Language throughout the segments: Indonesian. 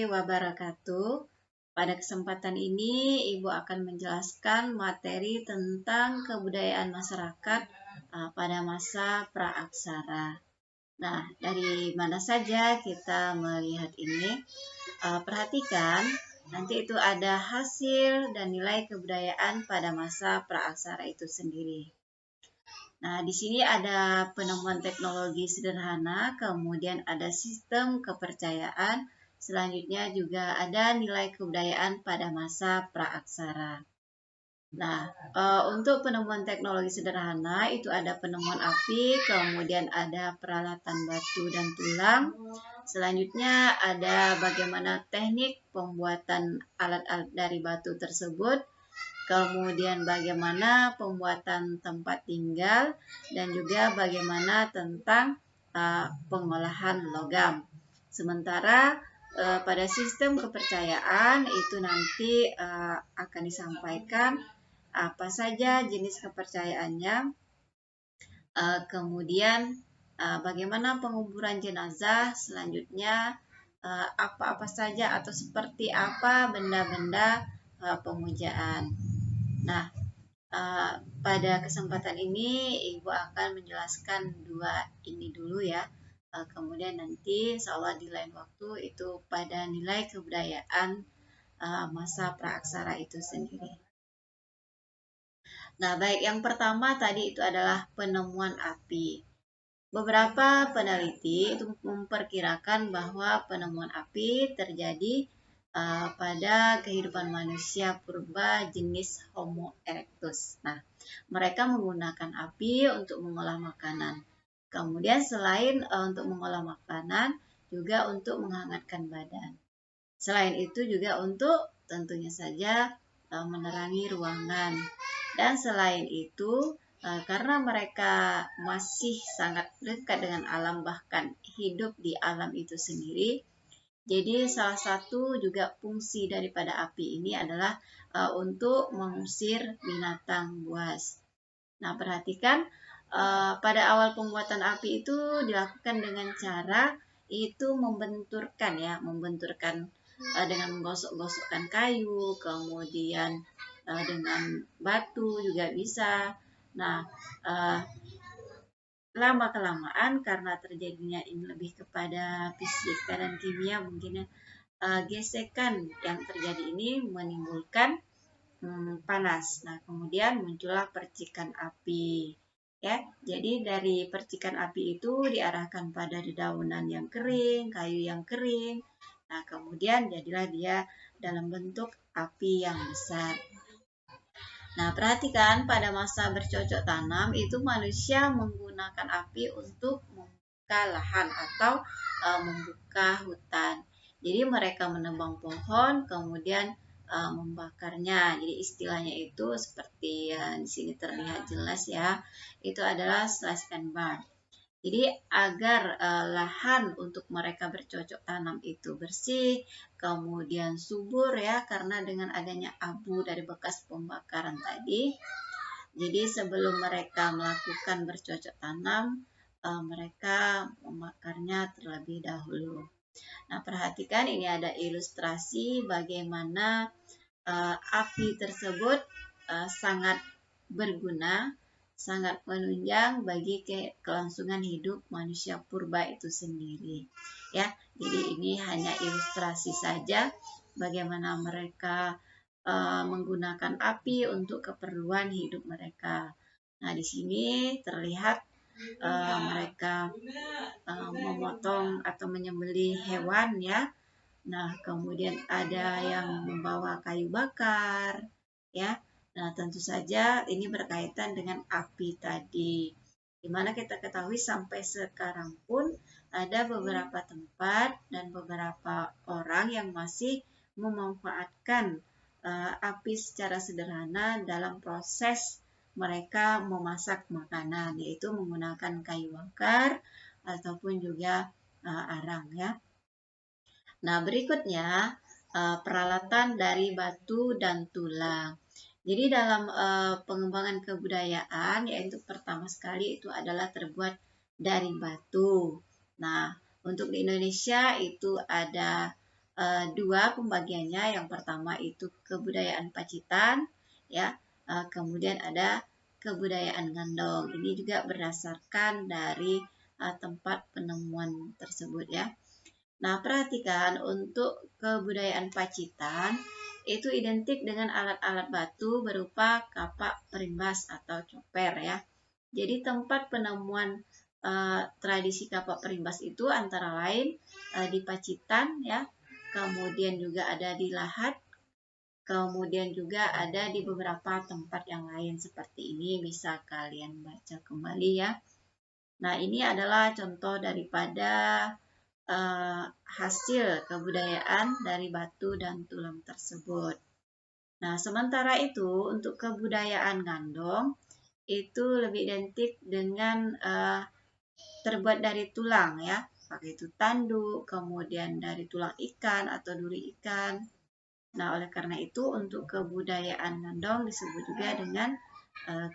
warahmatullahi wabarakatuh. Pada kesempatan ini, Ibu akan menjelaskan materi tentang kebudayaan masyarakat pada masa praaksara. Nah, dari mana saja kita melihat ini? Perhatikan, nanti itu ada hasil dan nilai kebudayaan pada masa praaksara itu sendiri. Nah, di sini ada penemuan teknologi sederhana, kemudian ada sistem kepercayaan, selanjutnya juga ada nilai kebudayaan pada masa praaksara. Nah, untuk penemuan teknologi sederhana itu ada penemuan api, kemudian ada peralatan batu dan tulang. Selanjutnya ada bagaimana teknik pembuatan alat-alat dari batu tersebut. Kemudian bagaimana pembuatan tempat tinggal dan juga bagaimana tentang pengolahan logam. Sementara pada sistem kepercayaan itu nanti akan disampaikan apa saja jenis kepercayaannya, kemudian bagaimana penguburan jenazah, selanjutnya apa-apa saja atau seperti apa benda-benda pemujaan. Nah, pada kesempatan ini Ibu akan menjelaskan dua ini dulu ya. Kemudian nanti insya Allah di lain waktu itu pada nilai kebudayaan masa praaksara itu sendiri. Nah, baik, yang pertama tadi itu adalah penemuan api. Beberapa peneliti itu memperkirakan bahwa penemuan api terjadi pada kehidupan manusia purba jenis Homo erectus. Nah, mereka menggunakan api untuk mengolah makanan. Kemudian selain untuk mengolah makanan, juga untuk menghangatkan badan. Selain itu juga untuk tentunya saja menerangi ruangan. Dan selain itu, karena mereka masih sangat dekat dengan alam, bahkan hidup di alam itu sendiri, jadi salah satu juga fungsi daripada api ini adalah untuk mengusir binatang buas. Nah, perhatikan pada awal pembuatan api itu dilakukan dengan cara itu membenturkan dengan menggosok-gosokkan kayu, kemudian dengan batu juga bisa. Nah, lama-kelamaan karena terjadinya ini lebih kepada fisika dan kimia mungkin ya, gesekan yang terjadi ini menimbulkan panas. Nah, kemudian muncullah percikan api. Ya, jadi dari percikan api itu diarahkan pada dedaunan yang kering, kayu yang kering. Nah, kemudian jadilah dia dalam bentuk api yang besar. Nah, perhatikan pada masa bercocok tanam itu manusia menggunakan api untuk membuka lahan atau membuka hutan. Jadi mereka menebang pohon, kemudian membakarnya. Jadi istilahnya itu seperti di sini terlihat jelas ya. Itu adalah slash and burn. Jadi agar lahan untuk mereka bercocok tanam itu bersih, kemudian subur ya, karena dengan adanya abu dari bekas pembakaran tadi. Jadi sebelum mereka melakukan bercocok tanam, mereka membakarnya terlebih dahulu. Nah, perhatikan ini ada ilustrasi bagaimana api tersebut sangat berguna, sangat menunjang bagi kelangsungan hidup manusia purba itu sendiri. Ya, jadi ini hanya ilustrasi saja bagaimana mereka menggunakan api untuk keperluan hidup mereka. Nah, di sini terlihat mereka memotong atau menyembelih hewan ya. Nah, kemudian ada yang membawa kayu bakar ya. Nah, tentu saja ini berkaitan dengan api tadi. Di mana kita ketahui sampai sekarang pun ada beberapa tempat dan beberapa orang yang masih memanfaatkan api secara sederhana dalam proses mereka memasak makanan, yaitu menggunakan kayu bakar ataupun juga arang ya. Nah, berikutnya peralatan dari batu dan tulang. Jadi dalam pengembangan kebudayaan, yaitu pertama sekali itu adalah terbuat dari batu. Nah, untuk di Indonesia itu ada dua pembagiannya. Yang pertama itu kebudayaan Pacitan, ya. Kemudian ada kebudayaan Ngandong. Ini juga berdasarkan dari tempat penemuan tersebut, ya. Nah, perhatikan untuk kebudayaan Pacitan itu identik dengan alat-alat batu berupa kapak perimbas atau coper, ya. Jadi tempat penemuan tradisi kapak perimbas itu antara lain di Pacitan, ya. Kemudian juga ada di Lahat, kemudian juga ada di beberapa tempat yang lain seperti ini, bisa kalian baca kembali, ya. Nah, ini adalah contoh daripada hasil kebudayaan dari batu dan tulang tersebut. Nah, sementara itu untuk kebudayaan Ngandong itu lebih identik dengan terbuat dari tulang, ya, pakai itu tanduk, kemudian dari tulang ikan atau duri ikan. Nah, oleh karena itu untuk kebudayaan Ngandong disebut juga dengan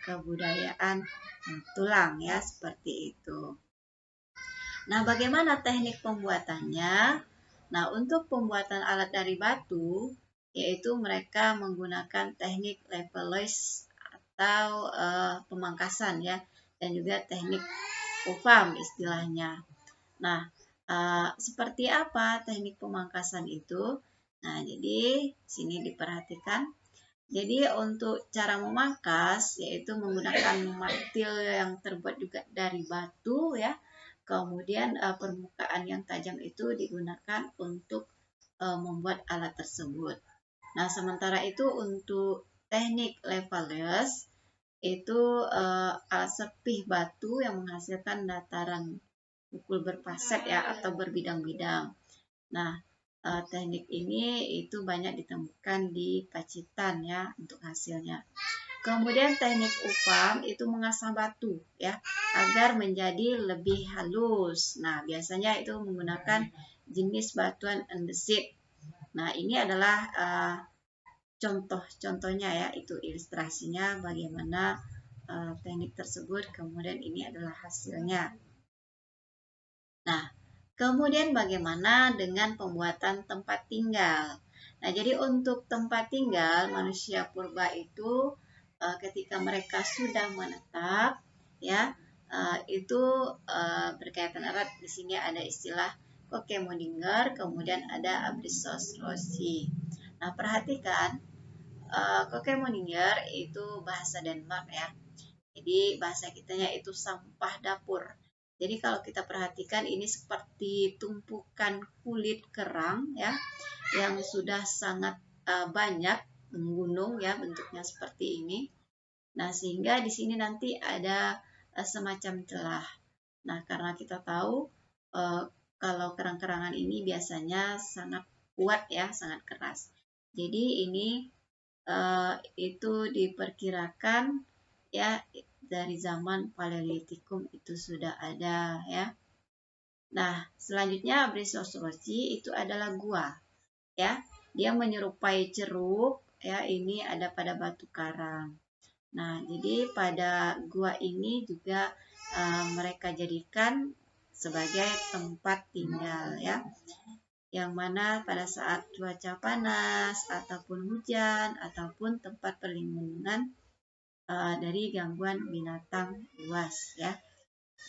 kebudayaan tulang, ya, seperti itu. Nah, bagaimana teknik pembuatannya? Nah, untuk pembuatan alat dari batu, yaitu mereka menggunakan teknik leveloise atau pemangkasan, ya, dan juga teknik UFAM istilahnya. Nah, seperti apa teknik pemangkasan itu? Nah, jadi sini diperhatikan. Jadi untuk cara memangkas yaitu menggunakan martil yang terbuat juga dari batu, ya. Kemudian permukaan yang tajam itu digunakan untuk membuat alat tersebut. Nah, sementara itu untuk teknik leveloise itu alat sepih batu yang menghasilkan dataran pukul berpaset, ya, atau berbidang-bidang. Nah, teknik ini itu banyak ditemukan di Pacitan, ya, untuk hasilnya. Kemudian teknik UFAM itu mengasah batu, ya, agar menjadi lebih halus. Nah, biasanya itu menggunakan jenis batuan andesit. Nah, ini adalah contoh-contohnya, ya, itu ilustrasinya bagaimana teknik tersebut. Kemudian ini adalah hasilnya. Nah, kemudian bagaimana dengan pembuatan tempat tinggal? Nah, jadi untuk tempat tinggal manusia purba itu ketika mereka sudah menetap, ya, itu berkaitan erat. Di sini ada istilah Kokemoninger, kemudian ada Abrisos Rossi. Nah, perhatikan Kokemoninger itu bahasa Denmark, ya. Jadi bahasa kitanya itu sampah dapur. Jadi kalau kita perhatikan ini seperti tumpukan kulit kerang, ya, yang sudah sangat banyak menggunung, ya, bentuknya seperti ini. Nah, sehingga di sini nanti ada semacam celah. Nah, karena kita tahu kalau kerang-kerangan ini biasanya sangat kuat, ya, sangat keras. Jadi ini itu diperkirakan, ya, dari zaman Paleolitikum itu sudah ada, ya. Nah, selanjutnya Abrisos Rossi itu adalah gua, ya. Dia menyerupai ceruk, ya, ini ada pada batu karang. Nah, jadi pada gua ini juga mereka jadikan sebagai tempat tinggal, ya. Yang mana pada saat cuaca panas ataupun hujan ataupun tempat perlindungan dari gangguan binatang buas, ya.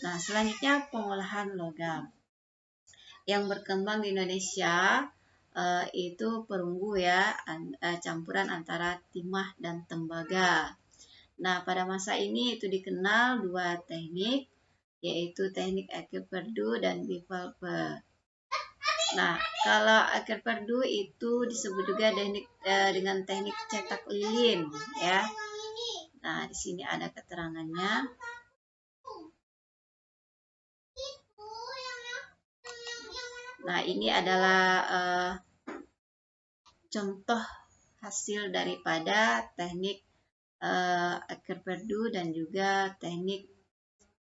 Nah, selanjutnya pengolahan logam yang berkembang di Indonesia itu perunggu, ya, campuran antara timah dan tembaga. Nah, pada masa ini itu dikenal dua teknik, yaitu teknik Akhir Perdu dan Bivalve. Nah, kalau Akhir Perdu itu disebut juga dengan teknik cetak lilin, ya. Nah, di sini ada keterangannya. Nah, ini adalah contoh hasil daripada teknik Akhir Perdu dan juga teknik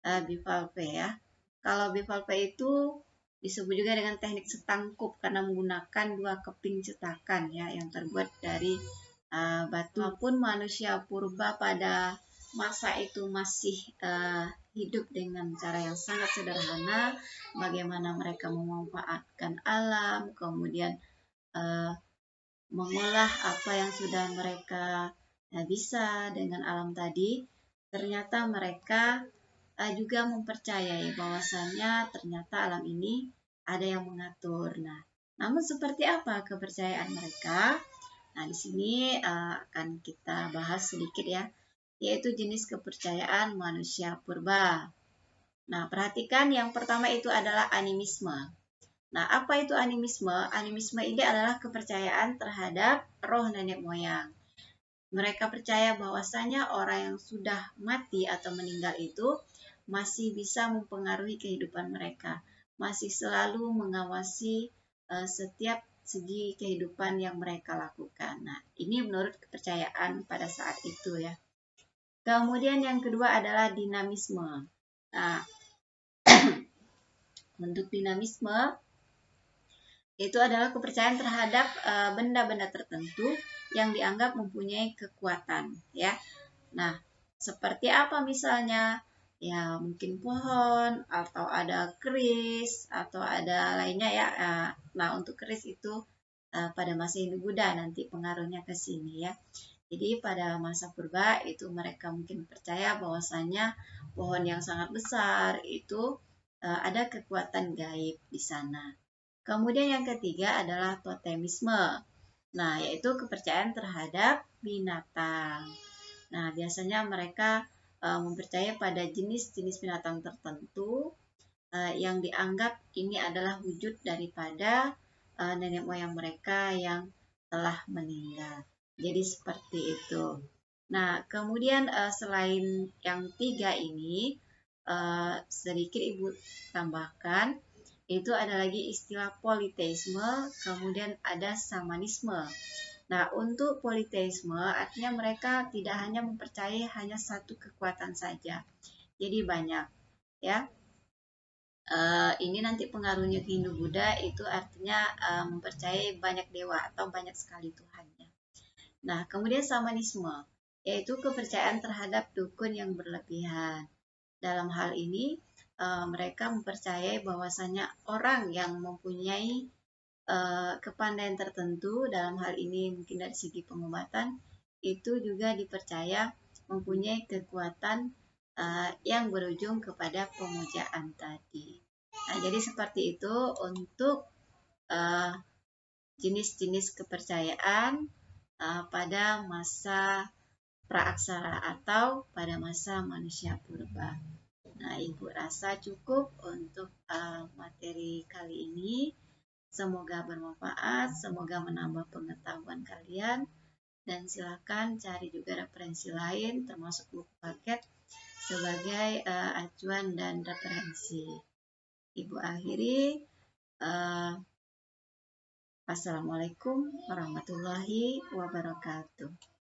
Bivalve, ya. Kalau Bivalve itu disebut juga dengan teknik setangkup karena menggunakan dua keping cetakan, ya, yang terbuat dari batu. Walaupun manusia purba pada masa itu masih hidup dengan cara yang sangat sederhana, bagaimana mereka memanfaatkan alam, kemudian mengolah apa yang sudah mereka bisa dengan alam tadi, ternyata mereka juga mempercayai bahwasannya ternyata alam ini ada yang mengatur. Nah, namun seperti apa kepercayaan mereka? Nah, di sini akan kita bahas sedikit ya, yaitu jenis kepercayaan manusia purba. Nah, perhatikan yang pertama itu adalah animisme. Nah, apa itu animisme? Animisme ini adalah kepercayaan terhadap roh nenek moyang. Mereka percaya bahwasanya orang yang sudah mati atau meninggal itu masih bisa mempengaruhi kehidupan mereka, masih selalu mengawasi setiap segi kehidupan yang mereka lakukan. Nah, ini menurut kepercayaan pada saat itu ya. Kemudian yang kedua adalah dinamisme. Nah, untuk dinamisme itu adalah kepercayaan terhadap benda-benda tertentu yang dianggap mempunyai kekuatan ya. Nah, seperti apa misalnya? Ya, mungkin pohon atau ada keris atau ada lainnya ya. Nah, untuk keris itu pada masa Hindu-Buddha nanti pengaruhnya ke sini ya. Jadi pada masa purba itu mereka mungkin percaya bahwasanya pohon yang sangat besar itu ada kekuatan gaib di sana. Kemudian yang ketiga adalah totemisme. Nah, yaitu kepercayaan terhadap binatang. Nah, biasanya mereka mempercayai pada jenis-jenis binatang tertentu yang dianggap ini adalah wujud daripada nenek moyang mereka yang telah meninggal. Jadi seperti itu. Nah, kemudian selain yang tiga ini, sedikit Ibu tambahkan, itu ada lagi istilah politeisme, kemudian ada shamanisme. Nah, untuk politeisme artinya mereka tidak hanya mempercayai hanya satu kekuatan saja. Jadi banyak ya. Ini nanti pengaruhnya ke Hindu-Buddha itu artinya mempercayai banyak dewa atau banyak sekali Tuhannya. Nah, kemudian shamanisme yaitu kepercayaan terhadap dukun yang berlebihan. Dalam hal ini mereka mempercayai bahwasanya orang yang mempunyai kepandaian tertentu dalam hal ini mungkin dari segi pengobatan itu juga dipercaya mempunyai kekuatan yang berujung kepada pemujaan tadi. Nah, jadi seperti itu untuk jenis-jenis kepercayaan pada masa praaksara atau pada masa manusia purba. Nah, Ibu rasa cukup untuk materi kali ini. Semoga bermanfaat, semoga menambah pengetahuan kalian, dan silakan cari juga referensi lain termasuk buku paket sebagai acuan dan referensi. Ibu akhiri, Assalamualaikum warahmatullahi wabarakatuh.